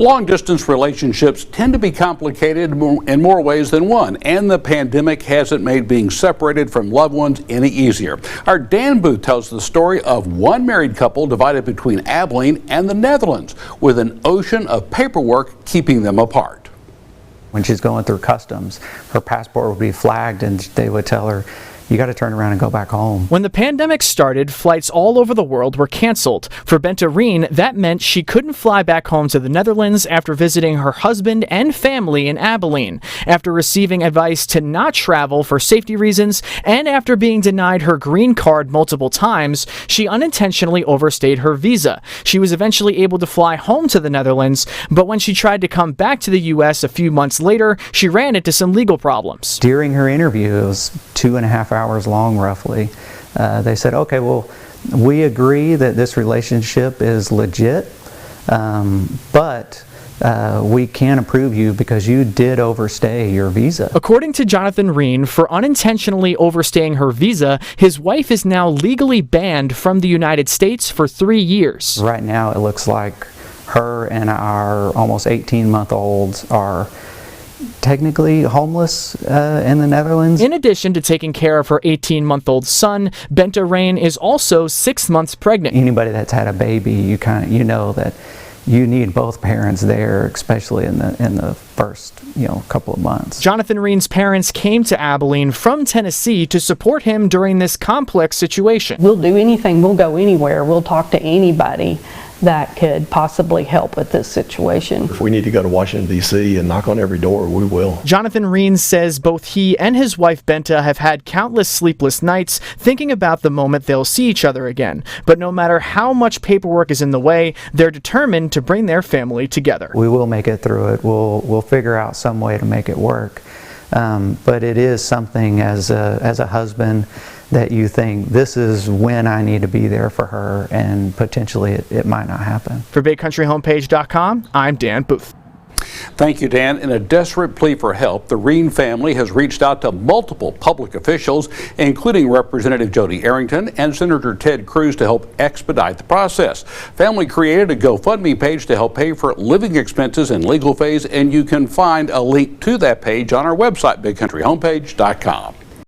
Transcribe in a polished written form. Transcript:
Long-distance relationships tend to be complicated in more ways than one, and the pandemic hasn't made being separated from loved ones any easier. Our Dan Booth tells the story of one married couple divided between Abilene and the Netherlands, with an ocean of paperwork keeping them apart. When she's going through customs, her passport would be flagged and they would tell her, you got to turn around and go back home. When the pandemic started, flights all over the world were canceled. For Abilene, that meant she couldn't fly back home to the Netherlands after visiting her husband and family in Abilene. After receiving advice to not travel for safety reasons, and after being denied her green card multiple times, she unintentionally overstayed her visa. She was eventually able to fly home to the Netherlands, but when she tried to come back to the U.S. a few months later, she ran into some legal problems. During her interview, it was 2.5 hours long roughly, they said, okay, well, we agree that this relationship is legit, but we can't approve you because you did overstay your visa. According to Jonathan Reen, for unintentionally overstaying her visa, his wife is now legally banned from the United States for 3 years. Right now it looks like her and our almost 18-month-olds are technically homeless in the Netherlands. In addition to taking care of her 18-month-old son, Benta Rain is also 6 months pregnant. Anybody that's had a baby, you know that you need both parents there, especially in the first couple of months. Jonathan Reen's parents came to Abilene from Tennessee to support him during this complex situation. We'll do anything, we'll go anywhere, we'll talk to anybody that could possibly help with this situation. If we need to go to Washington, D.C. and knock on every door, we will. Jonathan Reen says both he and his wife Benta have had countless sleepless nights thinking about the moment they'll see each other again. But no matter how much paperwork is in the way, they're determined to bring their family together. We will make it through it. We'll figure out some way to make it work. But it is something as a husband that you think, this is when I need to be there for her, and potentially it might not happen. For BigCountryHomepage.com, I'm Dan Booth. Thank you, Dan. In a desperate plea for help, the Reen family has reached out to multiple public officials, including Representative Jody Arrington and Senator Ted Cruz, to help expedite the process. Family created a GoFundMe page to help pay for living expenses and legal fees, and you can find a link to that page on our website, BigCountryHomepage.com.